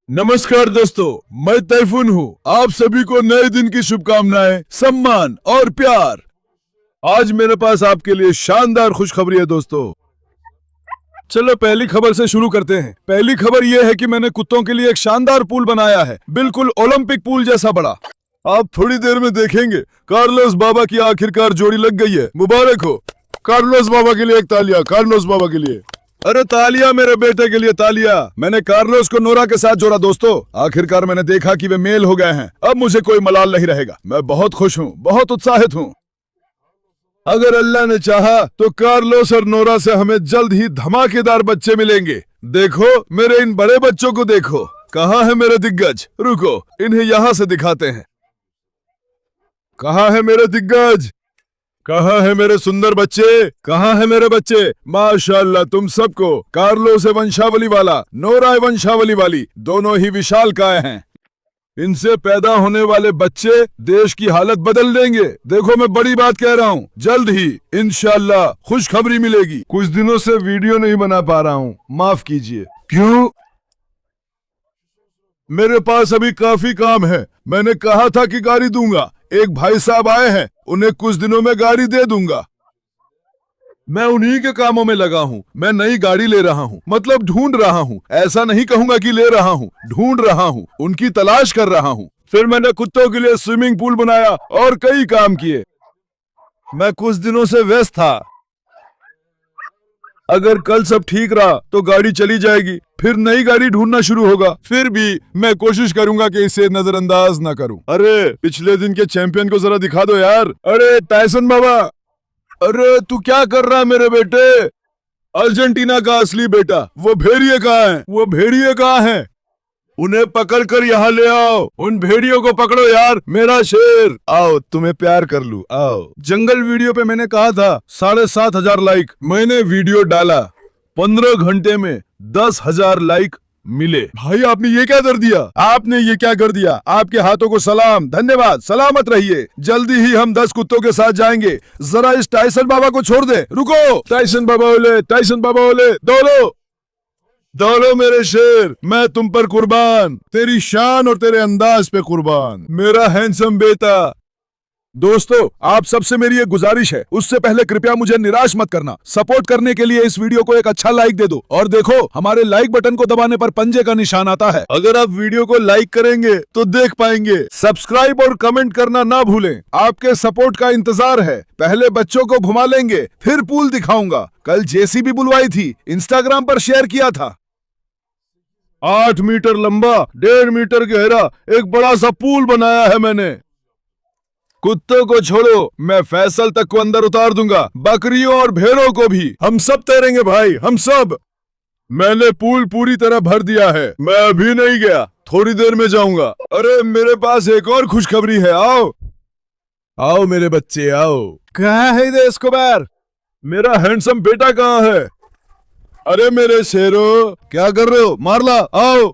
नमस्कार दोस्तों, मैं तैफून हूँ। आप सभी को नए दिन की शुभकामनाएं, सम्मान और प्यार। आज मेरे पास आपके लिए शानदार खुशखबरी है दोस्तों। चलो पहली खबर से शुरू करते हैं। पहली खबर यह है कि मैंने कुत्तों के लिए एक शानदार पूल बनाया है, बिल्कुल ओलंपिक पूल जैसा बड़ा। आप थोड़ी देर में देखेंगे कार्लोस बाबा की आखिरकार जोड़ी लग गई है। मुबारक हो कार्लोस बाबा के लिए, एक तालियां कार्लोस बाबा के लिए। अरे तालियां मेरे बेटे के लिए, तालियां। मैंने कार्लोस को नोरा के साथ जोड़ा दोस्तों। आखिरकार मैंने देखा कि वे मेल हो गए हैं। अब मुझे कोई मलाल नहीं रहेगा। मैं बहुत खुश हूँ, बहुत उत्साहित हूँ। अगर अल्लाह ने चाहा तो कार्लोस और नोरा से हमें जल्द ही धमाकेदार बच्चे मिलेंगे। देखो मेरे इन बड़े बच्चों को देखो। कहाँ है मेरे दिग्गज? रुको, इन्हें यहाँ से दिखाते हैं। कहाँ है मेरे दिग्गज? कहाँ है मेरे सुंदर बच्चे? कहाँ है मेरे बच्चे? माशाल्लाह तुम सबको। कार्लोस है वंशावली वाला, नोरा है वंशावली वाली, दोनों ही विशालकाय हैं। इनसे पैदा होने वाले बच्चे देश की हालत बदल देंगे। देखो मैं बड़ी बात कह रहा हूँ, जल्द ही इंशाल्लाह खुशखबरी मिलेगी। कुछ दिनों से वीडियो नहीं बना पा रहा हूँ, माफ कीजिए। क्यों? मेरे पास अभी काफी काम है। मैंने कहा था कि गाड़ी दूंगा। एक भाई साहब आए हैं, उन्हें कुछ दिनों में गाड़ी दे दूंगा। मैं उन्हीं के कामों में लगा हूँ। मैं नई गाड़ी ले रहा हूँ, मतलब ढूंढ रहा हूँ। ऐसा नहीं कहूंगा कि ले रहा हूँ, ढूंढ रहा हूँ, उनकी तलाश कर रहा हूँ। फिर मैंने कुत्तों के लिए स्विमिंग पूल बनाया और कई काम किए। मैं कुछ दिनों से व्यस्त था। अगर कल सब ठीक रहा तो गाड़ी चली जाएगी, फिर नई गाड़ी ढूंढना शुरू होगा। फिर भी मैं कोशिश करूंगा कि इसे नजरअंदाज ना करूं। अरे पिछले दिन के चैंपियन को जरा दिखा दो यार। अरे टायसन बाबा, अरे तू क्या कर रहा है मेरे बेटे? अर्जेंटीना का असली बेटा। वो भेड़िए कहाँ है? वो भेड़िए कहाँ है? उन्हें पकड़ कर यहाँ ले आओ। उन भेड़ियों को पकड़ो यार, मेरा शेर। आओ तुम्हें प्यार कर लूं, आओ। जंगल वीडियो पे मैंने कहा था 7,500 लाइक। मैंने वीडियो डाला, 15 घंटे में 10,000 लाइक मिले। भाई आपने ये क्या कर दिया? आपने ये क्या कर दिया? आपके हाथों को सलाम, धन्यवाद, सलामत रहिए। जल्दी ही हम 10 कुत्तों के साथ जाएंगे। जरा इस टाइसन बाबा को छोड़ दे। रुको, टाइसन बाबा ओले, टाइसन बाबा ओले, दौड़ो दौड़ो मेरे शेर। मैं तुम पर कुर्बान, तेरी शान और तेरे अंदाज पे कुर्बान, मेरा हैंडसम बेटा। दोस्तों आप सबसे मेरी एक गुजारिश है, उससे पहले कृपया मुझे निराश मत करना। सपोर्ट करने के लिए इस वीडियो को एक अच्छा लाइक दे दो। और देखो हमारे लाइक बटन को दबाने पर पंजे का निशान आता है। अगर आप वीडियो को लाइक करेंगे तो देख पाएंगे। सब्सक्राइब और कमेंट करना ना भूलें। आपके सपोर्ट का इंतजार है। पहले बच्चों को घुमा लेंगे, फिर पूल दिखाऊंगा। कल जेसीबी बुलवाई थी, इंस्टाग्राम पर शेयर किया था। 8 मीटर लंबा, 1.5 मीटर गहरा एक बड़ा सा पूल बनाया है मैंने। कुत्तों को छोड़ो, मैं फैसल तक को अंदर उतार दूंगा, बकरियों और भेड़ों को भी। हम सब तैरेंगे भाई, हम सब। मैंने पूल पूरी तरह भर दिया है। मैं अभी नहीं गया, थोड़ी देर में जाऊंगा। अरे मेरे पास एक और खुशखबरी है, आओ आओ मेरे बच्चे आओ। कहाँ है ये एस्कोबार? मेरा हैंडसम बेटा कहाँ है? अरे मेरे शेरो, क्या कर रहे हो? मारला आओ,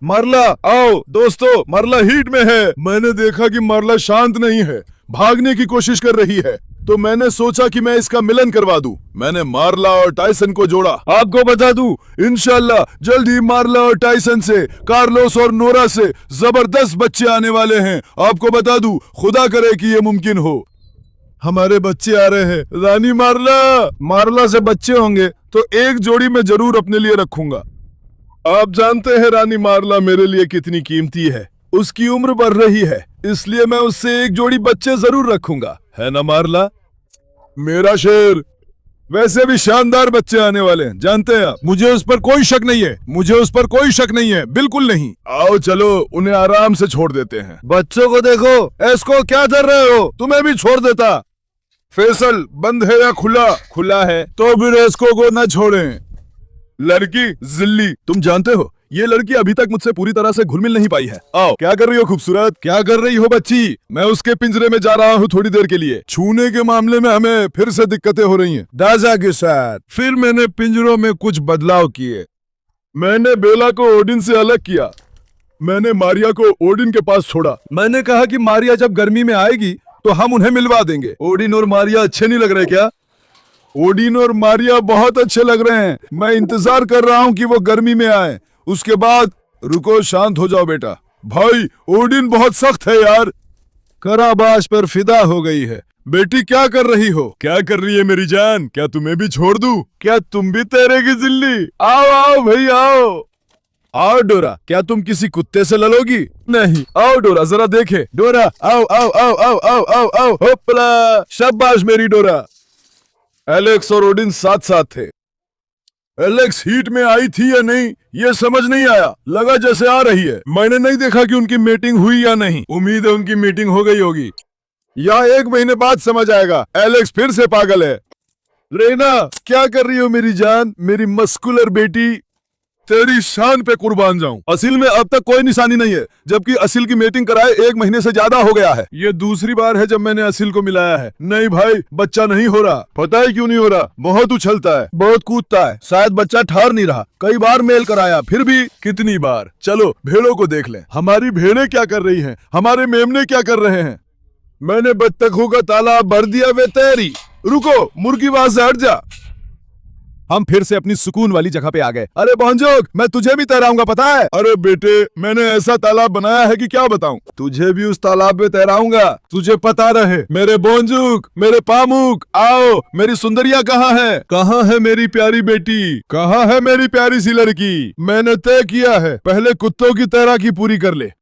मारला आओ। दोस्तों मारला हीट में है। मैंने देखा कि मारला शांत नहीं है, भागने की कोशिश कर रही है, तो मैंने सोचा कि मैं इसका मिलन करवा दूं। मैंने मारला और टाइसन को जोड़ा। आपको बता दूं, इंशाल्लाह जल्द ही मारला और टाइसन से, कार्लोस और नोरा से जबरदस्त बच्चे आने वाले हैं। आपको बता दूं, खुदा करे कि ये मुमकिन हो। हमारे बच्चे आ रहे हैं। रानी मारला से बच्चे होंगे तो एक जोड़ी में जरूर अपने लिए रखूंगा। आप जानते हैं रानी मारला मेरे लिए कितनी कीमती है। उसकी उम्र बढ़ रही है, इसलिए मैं उससे एक जोड़ी बच्चे जरूर रखूंगा, है ना मारला? मेरा शेर। वैसे भी शानदार बच्चे आने वाले हैं, जानते हैं आप। मुझे उस पर कोई शक नहीं है, मुझे उस पर कोई शक नहीं है, बिल्कुल नहीं। आओ चलो उन्हें आराम से छोड़ देते हैं। बच्चों को देखो, इसको क्या कर रहे हो? तुम्हें भी छोड़ देता। फैसल बंद है या खुला? खुला है, तो फिर इसको को न छोड़ें। लड़की जिल्ली, तुम जानते हो ये लड़की अभी तक मुझसे पूरी तरह से घुल मिल नहीं पाई है। आओ। क्या कर रही हो खूबसूरत? क्या कर रही हो बच्ची? मैं उसके पिंजरे में जा रहा हूँ थोड़ी देर के लिए। छूने के मामले में हमें फिर से दिक्कतें हो रही हैं दाजा के साथ। फिर मैंने पिंजरों में कुछ बदलाव किए। मैंने बेला को ओडिन से अलग किया। मैंने मारिया को ओडिन के पास छोड़ा। मैंने कहा कि मारिया जब गर्मी में आएगी तो हम उन्हें मिलवा देंगे। ओडिन और मारिया अच्छे नहीं लग रहे क्या? ओडिन और मारिया बहुत अच्छे लग रहे हैं। मैं इंतजार कर रहा हूँ कि वो गर्मी में आए, उसके बाद रुको, शांत हो जाओ बेटा। भाई ओडिन बहुत सख्त है यार। कराबाश पर फिदा हो गई है। बेटी क्या कर रही हो? क्या कर रही है मेरी जान? क्या तुम्हें भी छोड़ दूं? क्या तुम भी तैरेगी जिल्ली? आओ आओ भाई आओ। आओ डोरा, क्या तुम किसी कुत्ते से ललोगी? नहीं, आओ डोरा जरा देखे। डोरा आओ आओ आओ आओ आओ आओ आओ, होपला, शाबाश मेरी डोरा। एलेक्स और ओडिन साथ साथ थे। एलेक्स हीट में आई थी या नहीं ये समझ नहीं आया, लगा जैसे आ रही है। मैंने नहीं देखा कि उनकी मीटिंग हुई या नहीं। उम्मीद है उनकी मीटिंग हो गई होगी या 1 महीने बाद समझ आएगा। एलेक्स फिर से पागल है। रेना क्या कर रही हो मेरी जान, मेरी मस्कुलर बेटी? तेरी शान पे कुर्बान जाऊं। असिल में अब तक कोई निशानी नहीं है, जबकि असिल की मीटिंग कराए 1 महीने से ज्यादा हो गया है। ये दूसरी बार है जब मैंने असिल को मिलाया है। नहीं भाई, बच्चा नहीं हो रहा। पता है क्यों नहीं हो रहा? बहुत उछलता है, बहुत कूदता है, शायद बच्चा ठहर नहीं रहा। कई बार मेल कराया, फिर भी। कितनी बार? चलो भेड़ों को देख लें। हमारी भेड़ें क्या कर रही हैं? हमारे मेमने क्या कर रहे हैं? मैंने बत्तखों का तालाब भर दिया, वे तैरी। रुको, मुर्गी वहां से हट जा। हम फिर से अपनी सुकून वाली जगह पे आ गए। अरे बंजोक, मैं तुझे भी तैराऊंगा पता है। अरे बेटे, मैंने ऐसा तालाब बनाया है कि क्या बताऊं। तुझे भी उस तालाब में तैराऊंगा, तुझे पता रहे। मेरे बोंजुक, मेरे पामुक, आओ। मेरी सुंदरिया कहाँ है? कहाँ है मेरी प्यारी बेटी? कहाँ है मेरी प्यारी सी लड़की? मैंने तय किया है, पहले कुत्तों की तैराकी पूरी कर ले,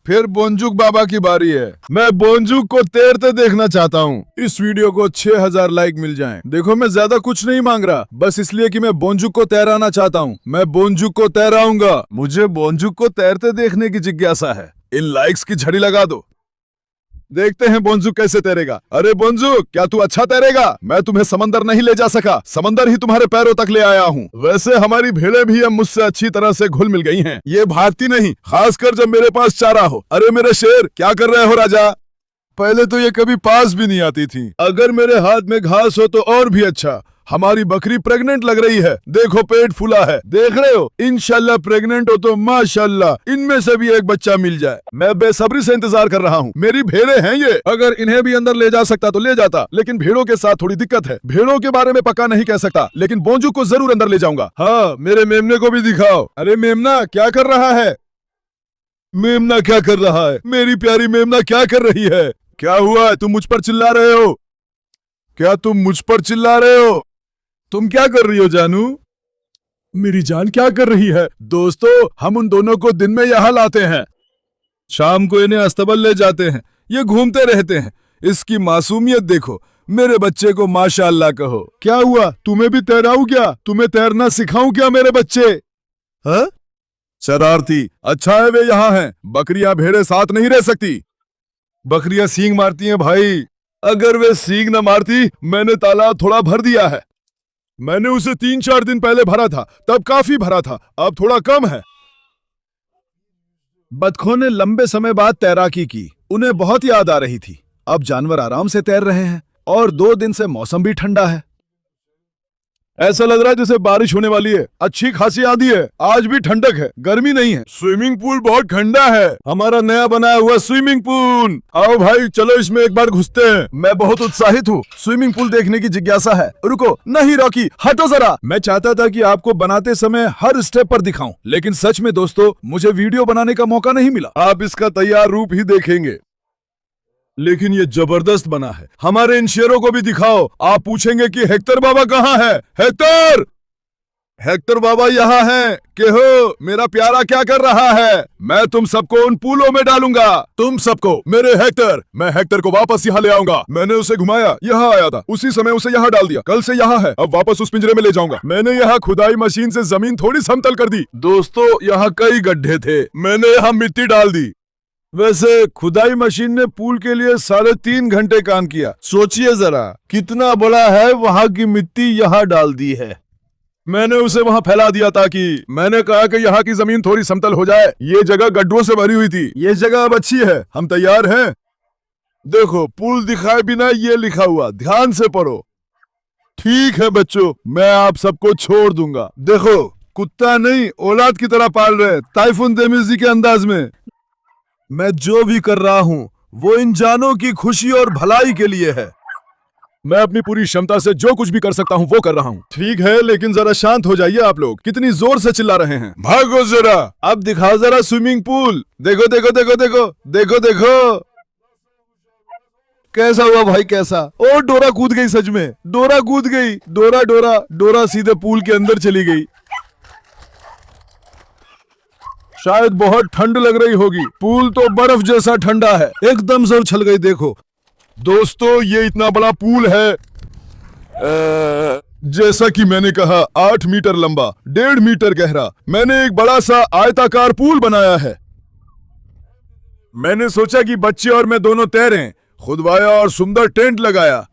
फिर बोंजुक बाबा की बारी है। मैं बोंजुक को तैरते देखना चाहता हूँ। इस वीडियो को 6000 लाइक मिल जाएं। देखो, मैं ज्यादा कुछ नहीं मांग रहा, बस इसलिए कि मैं बोंजुक को तैराना चाहता हूँ। मैं बोंजुक को तैराऊंगा। मुझे बोंजुक को तैरते देखने की जिज्ञासा है। इन लाइक्स की झड़ी लगा दो, देखते हैं बोंजुक कैसे तैरेगा। अरे बोंजुक, क्या तू अच्छा तैरेगा? मैं तुम्हें समंदर नहीं ले जा सका, समंदर ही तुम्हारे पैरों तक ले आया हूँ। वैसे हमारी भेड़ें भी अब मुझसे अच्छी तरह से घुल मिल गई हैं। ये भागती नहीं, खासकर जब मेरे पास चारा हो। अरे मेरे शेर, क्या कर रहे हो राजा? पहले तो ये कभी पास भी नहीं आती थी। अगर मेरे हाथ में घास हो तो और भी अच्छा। हमारी बकरी प्रेग्नेंट लग रही है, देखो पेट फूला है, देख रहे हो? इंशाल्लाह प्रेग्नेंट हो तो माशाल्लाह इनमें से भी एक बच्चा मिल जाए। मैं बेसब्री से इंतजार कर रहा हूँ। मेरी भेड़ें हैं ये, अगर इन्हें भी अंदर ले जा सकता तो ले जाता, लेकिन भेड़ों के साथ थोड़ी दिक्कत है। भेड़ों के बारे में पक्का नहीं कह सकता, लेकिन बोंजुक को जरूर अंदर ले जाऊंगा। हाँ, मेरे मेमने को भी दिखाओ। अरे मेमना क्या कर रहा है? मेमना क्या कर रहा है? मेरी प्यारी मेमना क्या कर रही है? क्या हुआ? तुम मुझ पर चिल्ला रहे हो? क्या तुम मुझ पर चिल्ला रहे हो? तुम क्या कर रही हो जानू? मेरी जान क्या कर रही है? दोस्तों, हम उन दोनों को दिन में यहाँ लाते हैं, शाम को इन्हें अस्तबल ले जाते हैं। ये घूमते रहते हैं। इसकी मासूमियत देखो। मेरे बच्चे को माशाअल्लाह कहो। क्या हुआ? तुम्हें भी तैराऊं क्या? तुम्हें तैरना सिखाऊं क्या मेरे बच्चे? हाँ? शरारती। अच्छा है वे यहाँ हैं। बकरियां भेड़ें साथ नहीं रह सकती। बकरियां सींग मारती हैं भाई। अगर वे सींग न मारती, मैंने तालाब थोड़ा भर दिया है। मैंने उसे 3-4 दिन पहले भरा था, तब काफी भरा था, अब थोड़ा कम है। बतखों ने लंबे समय बाद तैराकी की। उन्हें बहुत याद आ रही थी। अब जानवर आराम से तैर रहे हैं और 2 दिन से मौसम भी ठंडा है। ऐसा लग रहा है जैसे बारिश होने वाली है। अच्छी खासी आंधी है, आज भी ठंडक है, गर्मी नहीं है। स्विमिंग पूल बहुत ठंडा है, हमारा नया बनाया हुआ स्विमिंग पूल। आओ भाई, चलो इसमें एक बार घुसते हैं। मैं बहुत उत्साहित हूँ, स्विमिंग पूल देखने की जिज्ञासा है। रुको, नहीं रॉकी, हटो जरा। मैं चाहता था कि आपको बनाते समय हर स्टेप पर दिखाऊं, लेकिन सच में दोस्तों, मुझे वीडियो बनाने का मौका नहीं मिला। आप इसका तैयार रूप ही देखेंगे, लेकिन ये जबरदस्त बना है। हमारे इन शेरों को भी दिखाओ। आप पूछेंगे कि हेक्टर बाबा कहाँ है? हेक्टर, हेक्टर बाबा यहाँ हैं कि हो मेरा प्यारा क्या कर रहा है? मैं तुम सबको उन पूलों में डालूंगा, तुम सबको। मेरे हेक्टर, मैं हेक्टर को वापस यहाँ ले आऊंगा। मैंने उसे घुमाया, यहाँ आया था, उसी समय उसे यहाँ डाल दिया। कल से यहाँ है, अब वापस उस पिंजरे में ले जाऊंगा। मैंने यहाँ खुदाई मशीन से जमीन थोड़ी समतल कर दी। दोस्तों, यहाँ कई गड्ढे थे, मैंने यहाँ मिट्टी डाल दी। वैसे खुदाई मशीन ने पूल के लिए 3.5 घंटे काम किया। सोचिए जरा कितना बड़ा है, वहां की मिट्टी यहाँ डाल दी है। मैंने उसे वहां फैला दिया ताकि मैंने कहा कि यहाँ की जमीन थोड़ी समतल हो जाए। ये जगह गड्ढों से भरी हुई थी, ये जगह अब अच्छी है। हम तैयार हैं। देखो, पुल दिखाए बिना ये लिखा हुआ, ध्यान से पढ़ो। ठीक है बच्चों, मैं आप सबको छोड़ दूंगा। देखो, कुत्ता नहीं औलाद की तरह पाल रहे, ताइफून देमिजी के अंदाज में। मैं जो भी कर रहा हूं वो इन जानों की खुशी और भलाई के लिए है। मैं अपनी पूरी क्षमता से जो कुछ भी कर सकता हूँ वो कर रहा हूँ। ठीक है, लेकिन जरा शांत हो जाइए आप लोग। कितनी जोर से चिल्ला रहे हैं। भागो जरा, अब दिखाओ जरा स्विमिंग पूल। देखो देखो देखो देखो देखो देखो। कैसा हुआ भाई, कैसा? ओ डोरा कूद गई, सच में डोरा कूद गई। डोरा डोरा डोरा सीधे पूल के अंदर चली गई। शायद बहुत ठंड लग रही होगी। पूल तो बर्फ जैसा ठंडा है, एकदम से उछल गई। देखो दोस्तों, ये इतना बड़ा पूल है, जैसा कि मैंने कहा 8 मीटर लंबा, 1.5 मीटर गहरा। मैंने एक बड़ा सा आयताकार पूल बनाया है। मैंने सोचा कि बच्चे और मैं दोनों तैरें, खुदवाया और सुंदर टेंट लगाया।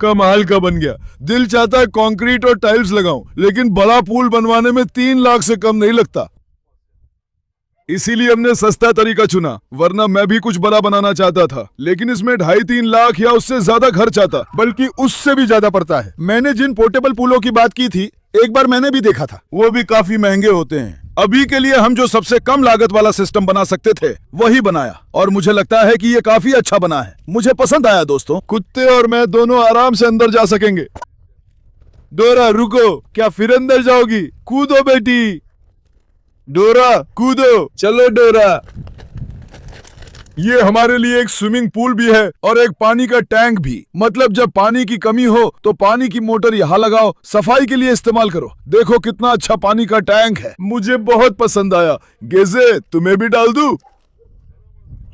कमाल का बन गया। दिल चाहता है कंक्रीट और टाइल्स लगाऊं, लेकिन बड़ा पूल बनवाने में 3 लाख से कम नहीं लगता। इसीलिए हमने सस्ता तरीका चुना, वरना मैं भी कुछ बड़ा बनाना चाहता था, लेकिन इसमें 2.5-3 लाख या उससे ज्यादा खर्च आता, बल्कि उससे भी ज्यादा पड़ता है। मैंने जिन पोर्टेबल पूलों की बात की थी, एक बार मैंने भी देखा था, वो भी काफी महंगे होते हैं। अभी के लिए हम जो सबसे कम लागत वाला सिस्टम बना सकते थे वही बनाया, और मुझे लगता है कि ये काफी अच्छा बना है। मुझे पसंद आया दोस्तों। कुत्ते और मैं दोनों आराम से अंदर जा सकेंगे। डोरा रुको, क्या फिर अंदर जाओगी? कूदो बेटी, डोरा कूदो, चलो डोरा। ये हमारे लिए एक स्विमिंग पूल भी है और एक पानी का टैंक भी। मतलब जब पानी की कमी हो तो पानी की मोटर यहाँ लगाओ, सफाई के लिए इस्तेमाल करो। देखो कितना अच्छा पानी का टैंक है, मुझे बहुत पसंद आया। गेजे, तुम्हें भी डाल दूं?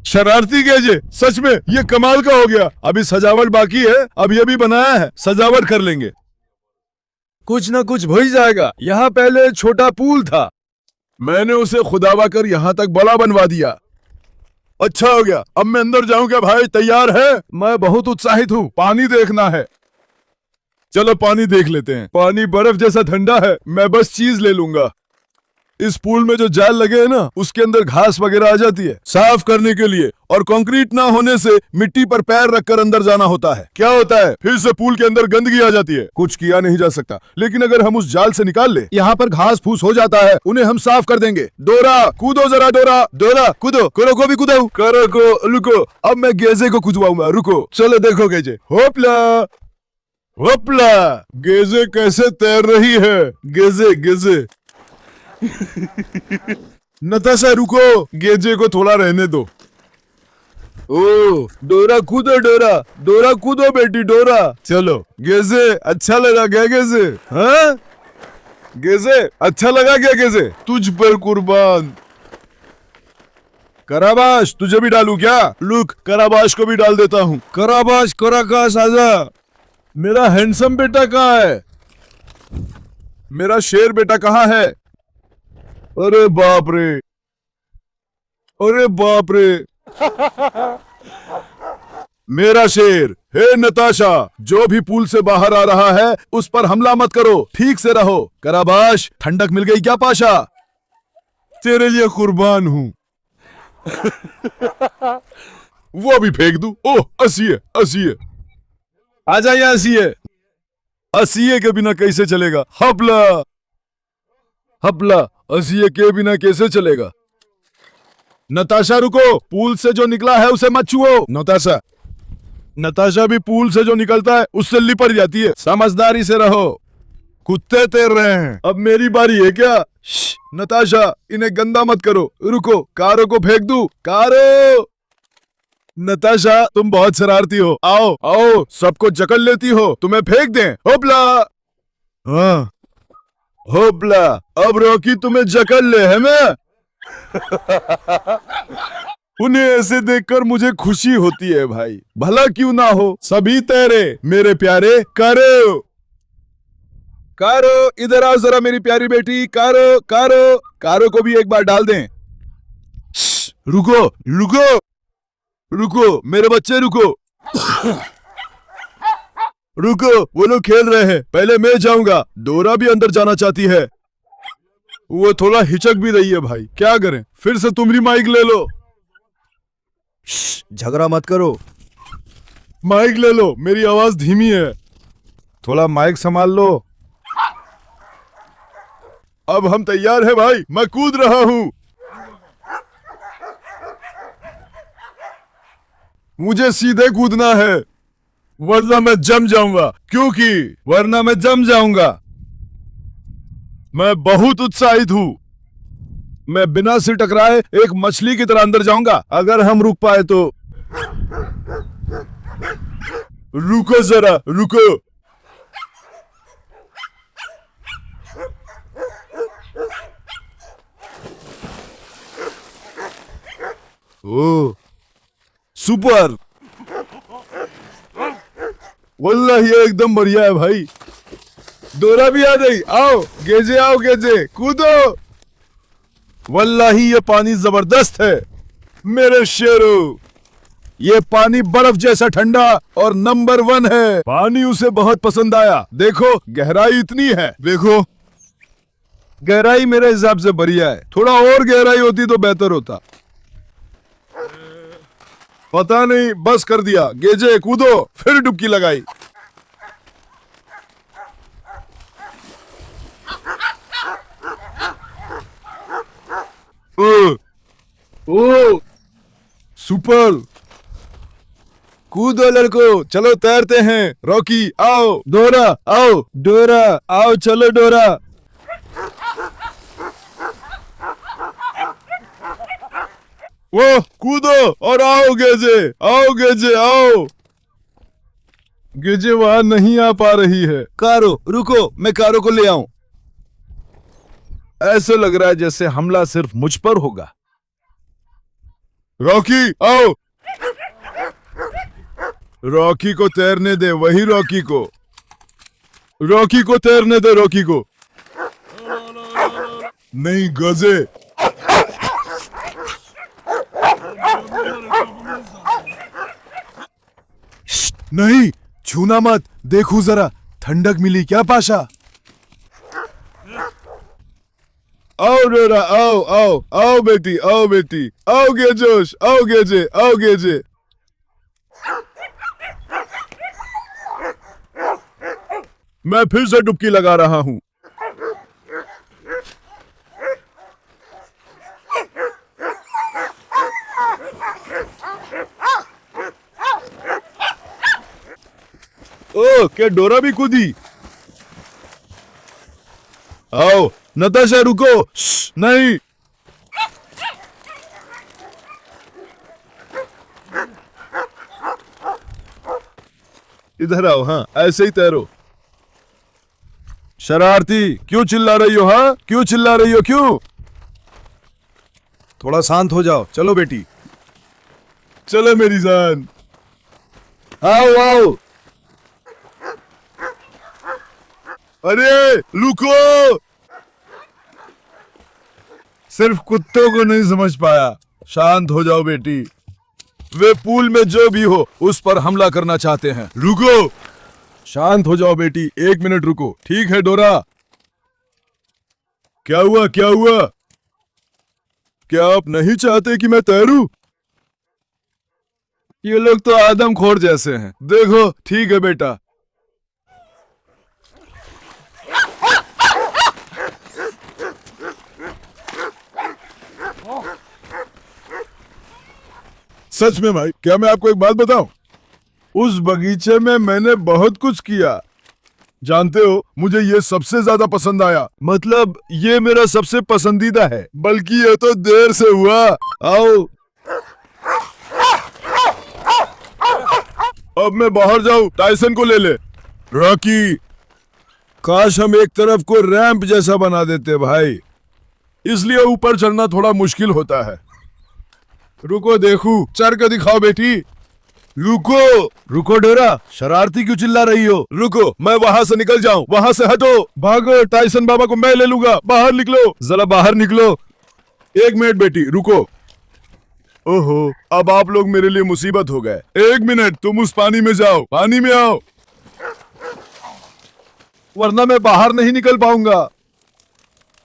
शरारती गेजे, सच में ये कमाल का हो गया। अभी सजावट बाकी है, अब ये भी बनाया है, सजावट कर लेंगे। कुछ ना कुछ हो ही जाएगा। यहाँ पहले छोटा पूल था, मैंने उसे खुदावा कर यहाँ तक बड़ा बनवा दिया। अच्छा हो गया। अब मैं अंदर जाऊं क्या भाई? तैयार है? मैं बहुत उत्साहित हूँ। पानी देखना है। चलो पानी देख लेते हैं। पानी बर्फ जैसा ठंडा है। मैं बस चीज ले लूंगा। इस पूल में जो जाल लगे हैं ना, उसके अंदर घास वगैरह आ जाती है साफ करने के लिए, और कंक्रीट ना होने से मिट्टी पर पैर रखकर अंदर जाना होता है। क्या होता है, फिर से पूल के अंदर गंदगी आ जाती है। कुछ किया नहीं जा सकता, लेकिन अगर हम उस जाल से निकाल ले, यहाँ पर घास फूस हो जाता है, उन्हें हम साफ कर देंगे। डोरा कूदो जरा, डोरा डोरा कूदो। करो को भी कूदाऊ, करो को। रुको, अब मैं गेजे को कूदवाऊंगा। रुको, चलो देखो गेजे। होपला होपला। गेजे कैसे तैर रही है। गेजे गेजे। नताशा रुको, गेजे को थोड़ा रहने दो। ओ डोरा कूदो, डोरा डोरा कूदो बेटी, डोरा। चलो गेजे, अच्छा लगा क्या गेजे? हाँ गेजे, अच्छा लगा क्या गेजे? तुझ पर कुर्बान। कराबाश, तुझे भी डालू क्या? लुक, कराबाश को भी डाल देता हूँ। कराबाश, कराकाश आजा। मेरा हैंडसम बेटा कहाँ है? मेरा शेर बेटा कहाँ है? अरे बाप रे, अरे बाप रे। मेरा शेर। हे नताशा, जो भी पूल से बाहर आ रहा है उस पर हमला मत करो, ठीक से रहो। कराबाश, ठंडक मिल गई क्या पाशा? तेरे लिए कुर्बान हूं। वो भी फेंक दूं? ओह, असिए असिए, आजा यहाँ असिए। असिए के बिना कैसे चलेगा? हपला हपला, असिए के बिना कैसे चलेगा? नताशा रुको, पूल से जो निकला है उसे मत छुओ। नताशा, नताशा भी पूल से जो निकलता है उससे लिपट जाती है। समझदारी से रहो। कुत्ते तैर रहे हैं, अब मेरी बारी है क्या? नताशा, इन्हें गंदा मत करो। रुको, कारो को फेंक दूं? कारो। नताशा, तुम बहुत शरारती हो। आओ आओ, सबको जकड़ लेती हो, तुम्हें फेंक दें? होपला। हाँ होपला, अब रॉकी तुम्हें जकड़ ले है मैं। उन्हें ऐसे देखकर मुझे खुशी होती है भाई, भला क्यों ना हो। सभी तैरे मेरे प्यारे। कारो कारो, इधर आओ जरा मेरी प्यारी बेटी। कारो कारो, कारो को भी एक बार डाल दें। रुको रुको रुको मेरे बच्चे, रुको। रुको, वो लोग खेल रहे हैं, पहले मैं जाऊंगा। डोरा भी अंदर जाना चाहती है, वो थोड़ा हिचक भी रही है भाई, क्या करें? फिर से तुम भी माइक ले लो। झगड़ा मत करो, माइक ले लो, मेरी आवाज धीमी है, थोड़ा माइक संभाल लो। अब हम तैयार हैं भाई, मैं कूद रहा हूं। मुझे सीधे कूदना है। वरना मैं जम जाऊंगा। क्योंकि वरना मैं जम जाऊंगा। मैं बहुत उत्साहित हूं। मैं बिना सिर टकराए एक मछली की तरह अंदर जाऊंगा। अगर हम रुक पाए तो। रुको जरा, रुको। ओ सुपर। वल्लाह ये एकदम बढ़िया है भाई। डोरा भी आ गई। आओ गेजे, आओ गेजे, कूदो। वल्लाही ये पानी जबरदस्त है मेरे शेरों। ये पानी बर्फ जैसा ठंडा और नंबर 1 है। पानी उसे बहुत पसंद आया। देखो गहराई इतनी है। देखो गहराई मेरे हिसाब से बढ़िया है। थोड़ा और गहराई होती तो बेहतर होता। पता नहीं, बस कर दिया। गेजे कूदो। फिर डुबकी लगाई। ओ सुपर। कूदो लड़को, चलो तैरते हैं। रॉकी आओ। डोरा आओ, डोरा आओ, चलो डोरा। वो कूदो और आओ गेजे, आओ गेजे, आओ। गेजे वहां नहीं आ पा रही है। कारो रुको, मैं कारो को ले आऊं। ऐसे लग रहा है जैसे हमला सिर्फ मुझ पर होगा। रॉकी आओ। रॉकी को तैरने दे, वही रॉकी को। रॉकी को तैरने दे, रॉकी को। नहीं गजे। नहीं छूना मत। देखू जरा, ठंडक मिली क्या पाशा। आओ डोरा, आओ आओ आओ बेटी, आओ बेटी, आओ गेजोश, आओ गेजे, आओ गेजे। मैं फिर से डुबकी लगा रहा हूं। ओ क्या डोरा भी कूदी। आओ नताशा रुको। नहीं इधर आओ। हाँ ऐसे ही तैरो। शरारती क्यों चिल्ला रही हो? हाँ क्यों चिल्ला रही हो? क्यों? थोड़ा शांत हो जाओ। चलो बेटी, चलो मेरी जान। आओ आओ। अरे रुको। सिर्फ कुत्तों को नहीं समझ पाया। शांत हो जाओ बेटी। वे पूल में जो भी हो उस पर हमला करना चाहते हैं। रुको। शांत हो जाओ बेटी, 1 मिनट रुको। ठीक है डोरा। क्या हुआ, क्या हुआ? क्या आप नहीं चाहते कि मैं तैरूं? ये लोग तो आदमखोर जैसे हैं। देखो ठीक है बेटा। सच में भाई, क्या मैं आपको एक बात बताऊं? उस बगीचे में मैंने बहुत कुछ किया। जानते हो, मुझे ये सबसे ज्यादा पसंद आया। मतलब ये मेरा सबसे पसंदीदा है। बल्कि ये तो देर से हुआ। आओ अब मैं बाहर जाऊं। टाइसन को ले ले। रॉकी काश हम एक तरफ को रैंप जैसा बना देते भाई, इसलिए ऊपर चढ़ना थोड़ा मुश्किल होता है। रुको देखू, चढ़ के दिखाओ बेटी। रुको रुको डोरा, शरारती क्यों चिल्ला रही हो? रुको मैं वहां से निकल जाऊं। वहां से हटो, भागो। टाइसन बाबा को मैं ले लूंगा। बाहर निकलो, जरा बाहर निकलो। 1 मिनट बेटी रुको। ओहो अब आप लोग मेरे लिए मुसीबत हो गए। 1 मिनट, तुम उस पानी में जाओ। पानी में आओ, वरना मैं बाहर नहीं निकल पाऊंगा।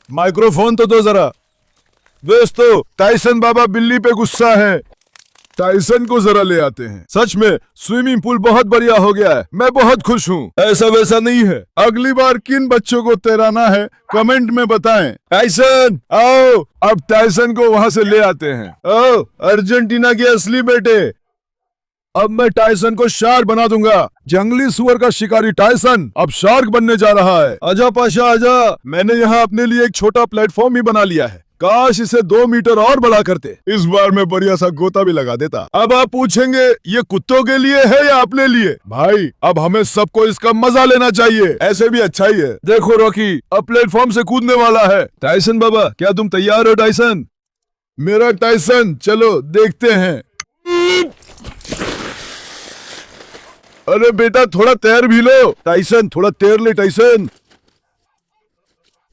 माइक्रोफोन तो दो जरा। दोस्तों टाइसन बाबा बिल्ली पे गुस्सा है। टाइसन को जरा ले आते हैं। सच में स्विमिंग पूल बहुत बढ़िया हो गया है। मैं बहुत खुश हूँ। ऐसा वैसा नहीं है। अगली बार किन बच्चों को तैराना है कमेंट में बताएं। टाइसन आओ। अब टाइसन को वहां से ले आते हैं। ओ अर्जेंटीना के असली बेटे, अब मैं टाइसन को शार्क बना दूंगा। जंगली सुअर का शिकारी टाइसन अब शार्क बनने जा रहा है। आजा पाशा आजा, मैंने यहाँ अपने लिए एक छोटा प्लेटफॉर्म ही बना लिया है। काश इसे 2 मीटर और बड़ा करते। इस बार मैं बढ़िया सा गोता भी लगा देता। अब आप पूछेंगे ये कुत्तों के लिए है या अपने लिए? भाई अब हमें सबको इसका मजा लेना चाहिए। ऐसे भी अच्छा ही है। देखो रॉकी अब प्लेटफॉर्म से कूदने वाला है। टाइसन बाबा क्या तुम तैयार हो? टाइसन मेरा टाइसन, चलो देखते हैं। अरे बेटा थोड़ा तैर भी लो। टाइसन थोड़ा तैर ले। टाइसन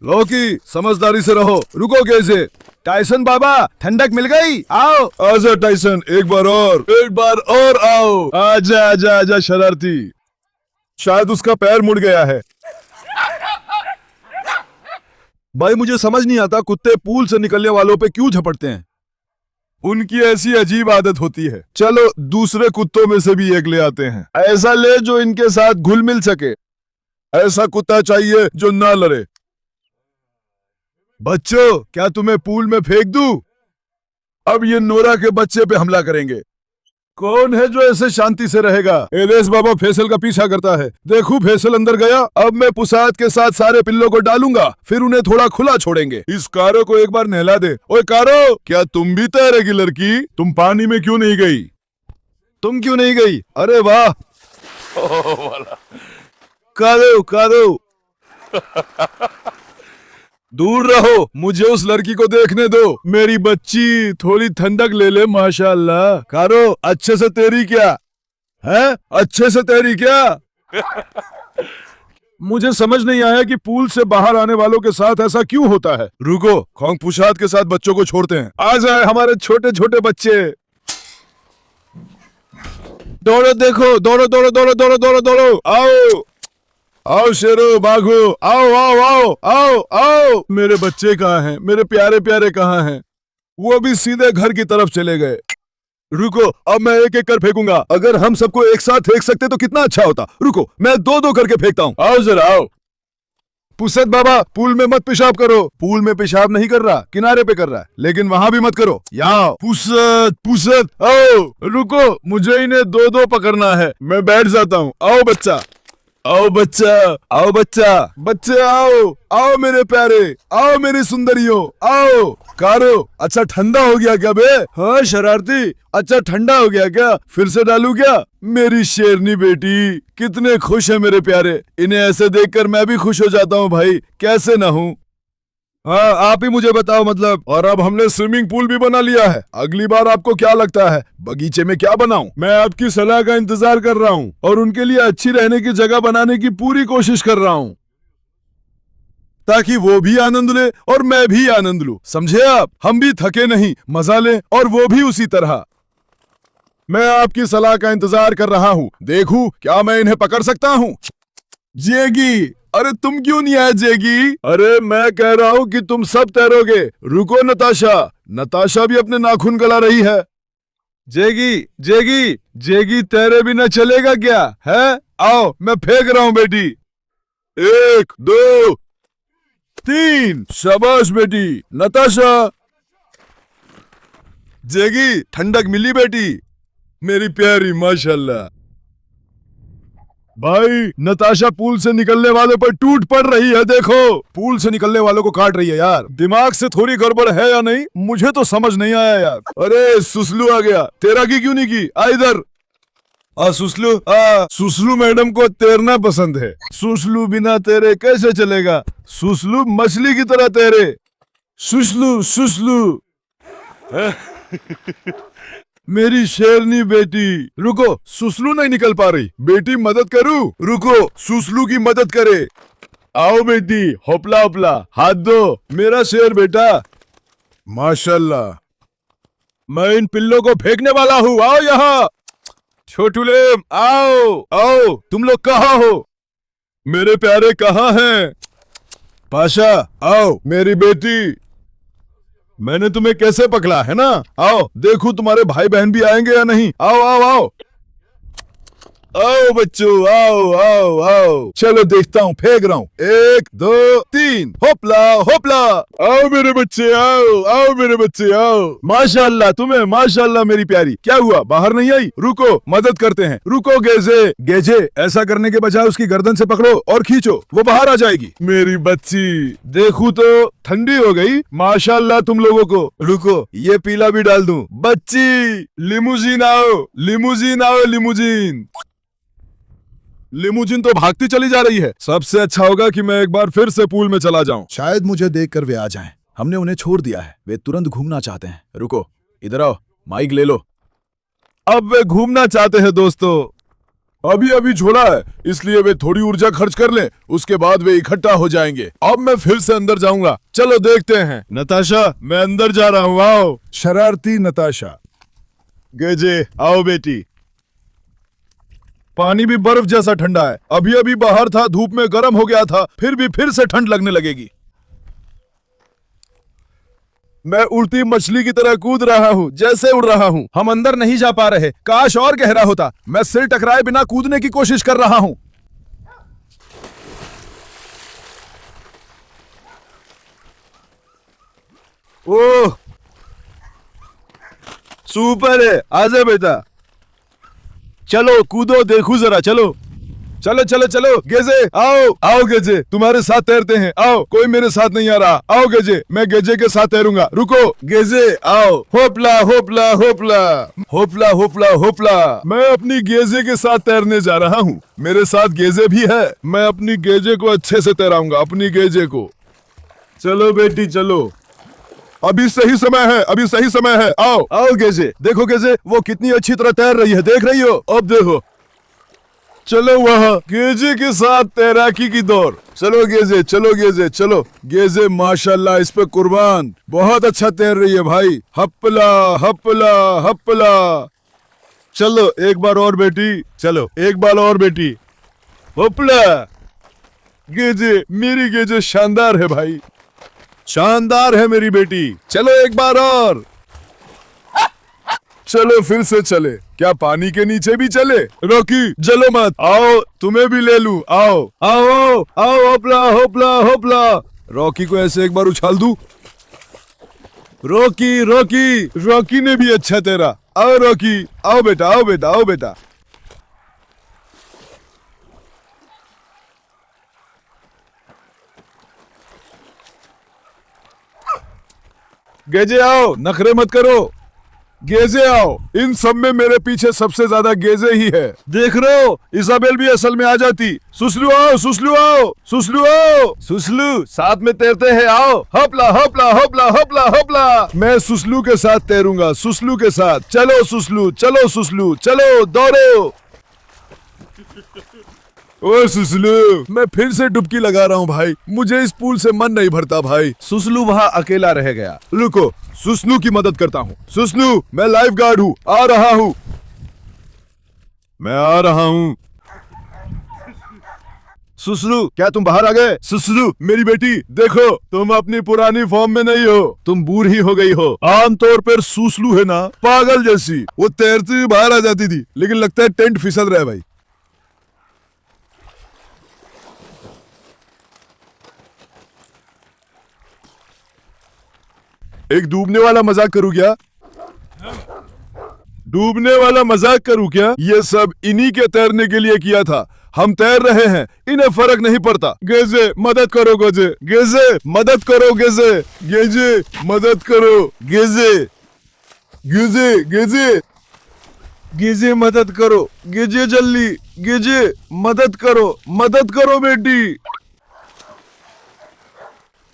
लॉकी समझदारी से रहो। रुको कैसे? टाइसन बाबा ठंडक मिल गई, आओ। आजा टाइसन, एक बार और आओ। आजा आजा आजा शरारती। शायद उसका पैर मुड़ गया है। भाई मुझे समझ नहीं आता कुत्ते पूल से निकलने वालों पे क्यों झपटते हैं। उनकी ऐसी अजीब आदत होती है। चलो दूसरे कुत्तों में से भी एक ले आते हैं। ऐसा ले जो इनके साथ घुल मिल सके। ऐसा कुत्ता चाहिए जो ना लड़े। बच्चों क्या तुम्हें पूल में फेंक दूं? अब ये नोरा के बच्चे पे हमला करेंगे। कौन है जो ऐसे शांति से रहेगा? एलेस बाबा फैसल का पीछा करता है। देखो फैसल अंदर गया। अब मैं पुसाद के साथ सारे पिल्लों को डालूंगा, फिर उन्हें थोड़ा खुला छोड़ेंगे। इस कारो को एक बार नहला दे। ओए कारो, क्या तुम भी तैरेगी लड़की? तुम पानी में क्यों नहीं गई? तुम क्यों नहीं गई? अरे वाह कारो कारो दूर रहो, मुझे उस लड़की को देखने दो। मेरी बच्ची थोड़ी ठंडक ले ले। माशाल्लाह। कारो अच्छे से तैरी क्या है? अच्छे से तैरी क्या? मुझे समझ नहीं आया कि पूल से बाहर आने वालों के साथ ऐसा क्यों होता है। रुको खोंग पुशाद के साथ बच्चों को छोड़ते हैं। आ जाए हमारे छोटे छोटे बच्चे। दौड़ो, देखो दौड़ो दौड़ो दौड़ो दौड़ो दौड़ो दौड़ो। आओ आओ शेरो बाघो, आओ आओ आओ आओ आओ। मेरे बच्चे कहाँ हैं? मेरे प्यारे प्यारे कहाँ हैं? वो भी सीधे घर की तरफ चले गए। रुको अब मैं एक एक कर फेंकूंगा। अगर हम सबको एक साथ फेंक सकते तो कितना अच्छा होता। रुको मैं 2-2 करके फेंकता हूँ। आओ जरा आओ। पुसद बाबा पूल में मत पेशाब करो। पूल में पेशाब नहीं कर रहा, किनारे पे कर रहा है, लेकिन वहां भी मत करो। यहाँ पुसद पुसद आओ। रुको मुझे इन्हें 2-2 पकड़ना है। मैं बैठ जाता हूँ। आओ बच्चा, आओ बच्चा, आओ बच्चा। बच्चे आओ आओ मेरे प्यारे, आओ मेरी सुंदरियों, आओ। कारो अच्छा ठंडा हो गया क्या बे? हाँ शरारती, अच्छा ठंडा हो गया क्या? फिर से डालू क्या? मेरी शेरनी बेटी, कितने खुश है मेरे प्यारे। इन्हें ऐसे देखकर मैं भी खुश हो जाता हूँ भाई, कैसे ना हूँ। हाँ आप ही मुझे बताओ मतलब। और अब हमने स्विमिंग पूल भी बना लिया है। अगली बार आपको क्या लगता है बगीचे में क्या बनाऊं? मैं आपकी सलाह का इंतजार कर रहा हूँ और उनके लिए अच्छी रहने की जगह बनाने की पूरी कोशिश कर रहा हूँ, ताकि वो भी आनंद ले और मैं भी आनंद लूं। समझे आप? हम भी थके नहीं, मजा ले और वो भी उसी तरह। मैं आपकी सलाह का इंतजार कर रहा हूँ। देखूं क्या मैं इन्हें पकड़ सकता हूँ। जेगी, अरे तुम क्यों नहीं आए जेगी? अरे मैं कह रहा हूँ कि तुम सब तैरोगे। रुको नताशा, नताशा भी अपने नाखून गला रही है। जेगी जेगी जेगी तैरे बिना चलेगा क्या है? आओ मैं फेंक रहा हूँ बेटी। 1 2 3। शाबाश बेटी। नताशा, जेगी ठंडक मिली बेटी मेरी प्यारी, माशाल्लाह। भाई नताशा पूल से निकलने वालों पर टूट पड़ रही है। देखो पूल से निकलने वालों को काट रही है। यार दिमाग से थोड़ी गड़बड़ है या नहीं, मुझे तो समझ नहीं आया यार। अरे सुसलू आ गया। तेरा की क्यों नहीं की? आ इधर आ सुसलू। सुसलू मैडम को तैरना पसंद है। सुसलू बिना तैरे कैसे चलेगा? सुसलू मछली की तरह तैरे। सुसलू सुसलू मेरी शेरनी बेटी। रुको सुसलू नहीं निकल पा रही। बेटी मदद करूं? रुको सुसलू की मदद करे। आओ बेटी, होपला होपला, हाथ दो। मेरा शेर बेटा, माशाल्लाह। मैं इन पिल्लों को फेंकने वाला हूँ। आओ यहाँ छोटूले, आओ आओ। तुम लोग कहाँ हो? मेरे प्यारे कहाँ हैं? पाशा आओ। मेरी बेटी, मैंने तुम्हें कैसे पकड़ा है ना। आओ देखो तुम्हारे भाई बहन भी आएंगे या नहीं। आओ आओ आओ। आओ बच्चों, आओ आओ आओ, चलो देखता हूँ, फेंक रहा हूँ, 1 2 3, होपला होपला। आओ मेरे बच्चे, आओ आओ मेरे बच्चे, आओ। माशाल्लाह तुम्हें, माशाल्लाह मेरी प्यारी। क्या हुआ, बाहर नहीं आई? रुको, मदद करते हैं। रुको गेजे। गेजे, ऐसा करने के बजाय उसकी गर्दन से पकड़ो और खींचो, वो बाहर आ जाएगी। मेरी बच्ची, देखूं तो ठंडी हो गई, माशाल्लाह तुम लोगों को। रुको, ये पीला भी डाल दूं। बच्ची, लिमुजीन आओ, लिमुजीन आओ, लिमुजीन। लिमुजिन तो भागती चली जा रही है। सबसे अच्छा होगा कि मैं एक बार फिर से पूल में चला जाऊं। शायद मुझे देखकर वे आ जाएं। हमने उन्हें छोड़ दिया है, वे तुरंत घूमना चाहते हैं। रुको, इधर आओ, माइक ले लो। अब वे घूमना चाहते हैं दोस्तों। अभी अभी छोड़ा है, इसलिए वे थोड़ी ऊर्जा खर्च कर लें, उसके बाद वे इकट्ठा हो जाएंगे। अब मैं फिर से अंदर जाऊंगा। चलो देखते हैं। नताशा, मैं अंदर जा रहा हूँ, आओ। शरारती नताशा। गेजे, आओ बेटी। पानी भी बर्फ जैसा ठंडा है। अभी अभी बाहर था, धूप में गर्म हो गया था, फिर से ठंड लगने लगेगी। मैं उड़ती मछली की तरह कूद रहा हूँ, जैसे उड़ रहा हूँ। हम अंदर नहीं जा पा रहे, काश और गहरा होता। मैं सिर टकराए बिना कूदने की कोशिश कर रहा हूँ। ओह, सुपर है, आजा बेटा। चलो कूदो, देखो जरा, चलो चलो चलो चलो। गेजे, आओ आओ गेजे, तुम्हारे साथ तैरते हैं। आओ, कोई मेरे साथ नहीं आ रहा। आओ गेजे, मैं गेजे के साथ तैरूंगा। रुको गेजे, आओ। होपला होपला होपला होपला होपला होपला। मैं अपनी गेजे के साथ तैरने जा रहा हूँ। मेरे साथ गेजे भी है। मैं अपनी गेजे को अच्छे से तैराऊंगा, अपनी गेजे को। चलो बेटी चलो, अभी सही समय है, अभी सही समय है। आओ आओ गेजे, देखो गेजे, वो कितनी अच्छी तरह तैर रही है, देख रही हो? अब देखो, चलो वहाँ गेजे के साथ तैराकी की दौड़। चलो गेजे, चलो गेजे, चलो गेजे, माशाल्लाह, इस पे कुर्बान, बहुत अच्छा तैर रही है भाई। हप्पला हप्पला हप्पला। चलो एक बार और बेटी, चलो एक बार और बेटी। हप्पला। गेजे, मेरी गेजे शानदार है भाई, शानदार है मेरी बेटी। चलो एक बार और, चलो फिर से चले। क्या पानी के नीचे भी चले? रॉकी जलो मत, आओ तुम्हें भी ले लूं। आओ आओ आओ, होपला होपला होपला। रॉकी को ऐसे एक बार उछाल दूं। रॉकी रॉकी, रॉकी ने भी अच्छा तैरा। आओ रॉकी, आओ बेटा, आओ बेटा, आओ बेटा। गेजे आओ, नखरे मत करो। गेजे आओ, इन सब में मेरे पीछे सबसे ज्यादा गेजे ही है। देख रहे हो, इजाबेल भी असल में आ जाती। सुसलू आओ, सुसलू आओ, सुसलू आओ। सुसलू, साथ में तैरते हैं, आओ। हपला हपला हपला हपला हपला। मैं सुसलू के साथ तैरूंगा, सुसलू के साथ। चलो सुसलू, चलो सुसलू, चलो दौड़ो। ओ सुसलू, मैं फिर से डुबकी लगा रहा हूँ भाई, मुझे इस पूल से मन नहीं भरता भाई। सुसलू वहाँ अकेला रह गया। रुको, सुसलू की मदद करता हूँ। सुसलू, मैं लाइफ गार्ड हूँ, आ रहा हूँ, मैं आ रहा हूँ। सुसलू, क्या तुम बाहर आ गए? सुसलू मेरी बेटी, देखो तुम अपनी पुरानी फॉर्म में नहीं हो, तुम बूढ़ी हो गई हो। आमतौर पर सुसलू है ना, पागल जैसी, वो तैरती हुई बाहर आ जाती थी, लेकिन लगता है टेंट फिसल रहा है भाई। एक डूबने वाला मजाक करूं क्या? डूबने वाला मजाक करूं क्या? ये सब इन्हीं के तैरने के लिए किया था। हम तैर रहे हैं, इन्हें फर्क नहीं पड़ता। गेजे मदद करो, गेजे गेजे मदद करो, गेजे गेजे मदद करो, गेजे गेजे गेजे गेजे मदद करो, गेजे जल्दी, गेजे मदद करो बेटी।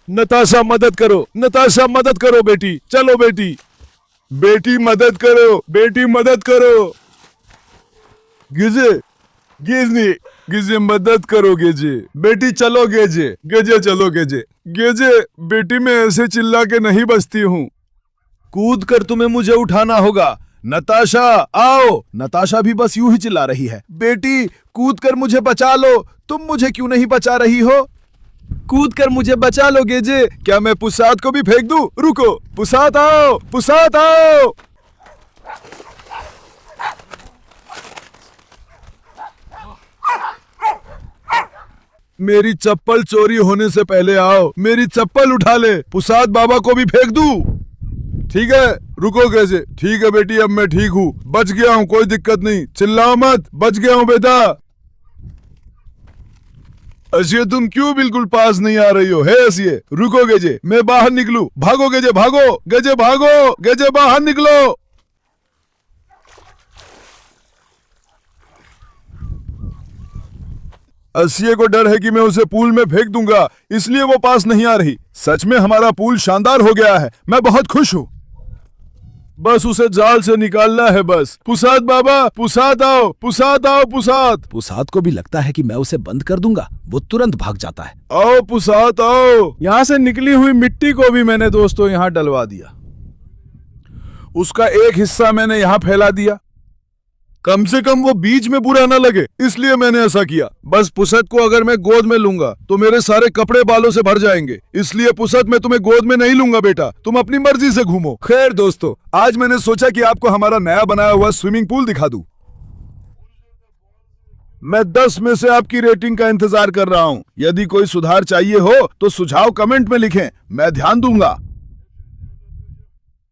नताशा मदद करो, नताशा मदद करो बेटी, चलो बेटी, बेटी मदद करो, बेटी मदद करो। गेजे गेजे गेजे मदद करो, गेजे बेटी चलो, गेजे गेजे चलो, गेजे गेजे बेटी, मैं ऐसे चिल्ला के नहीं बचती हूँ, कूद कर तुम्हें मुझे उठाना होगा। नताशा आओ। नताशा भी बस यूं ही चिल्ला रही है, बेटी कूद कर मुझे बचा लो। तुम मुझे क्यों नहीं बचा रही हो? कूद कर मुझे बचा लो गेजे। क्या मैं पुसाद को भी फेंक दूं? रुको, पुसाद आओ, पुसाद आओ। मेरी चप्पल चोरी होने से पहले आओ, मेरी चप्पल उठा ले, पुसाद बाबा को भी फेंक दूं। ठीक है, रुको कैसे? ठीक है बेटी, अब मैं ठीक हूँ, बच गया हूँ, कोई दिक्कत नहीं, चिल्लाओ मत, बच गया हूँ बेटा। असिये तुम क्यों बिल्कुल पास नहीं आ रही हो? है असिये, रुको गजे, मैं बाहर निकलूं। भागो गजे, भागो गजे, भागो गजे, बाहर निकलो। असिये को डर है कि मैं उसे पूल में फेंक दूंगा, इसलिए वो पास नहीं आ रही। सच में हमारा पूल शानदार हो गया है, मैं बहुत खुश हूँ। बस उसे जाल से निकालना है बस। पुसाद बाबा, पुसाद आओ, पुसाद आओ, पुसाद। पुसाद को भी लगता है कि मैं उसे बंद कर दूंगा, वो तुरंत भाग जाता है। आओ पुसाद आओ। यहाँ से निकली हुई मिट्टी को भी मैंने दोस्तों यहाँ डलवा दिया, उसका एक हिस्सा मैंने यहाँ फैला दिया, कम से कम वो बीच में बुरा ना लगे, इसलिए मैंने ऐसा किया। बस पुसत को अगर मैं गोद में लूंगा तो मेरे सारे कपड़े बालों से भर जाएंगे, इसलिए पुसत मैं तुम्हें गोद में नहीं लूंगा बेटा, तुम अपनी मर्जी से घूमो। खैर दोस्तों, आज मैंने सोचा कि आपको हमारा नया बनाया हुआ स्विमिंग पूल दिखा दूं। मैं 10 में से आपकी रेटिंग का इंतजार कर रहा हूं। यदि कोई सुधार चाहिए हो तो सुझाव कमेंट में लिखें, मैं ध्यान दूंगा।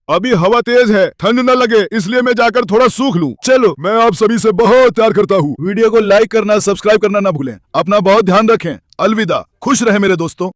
अभी हवा तेज है, ठंड न लगे, इसलिए मैं जाकर थोड़ा सूख लूं। चलो, मैं आप सभी से बहुत प्यार करता हूँ। वीडियो को लाइक करना, सब्सक्राइब करना ना भूलें। अपना बहुत ध्यान रखें। अलविदा, खुश रहे मेरे दोस्तों।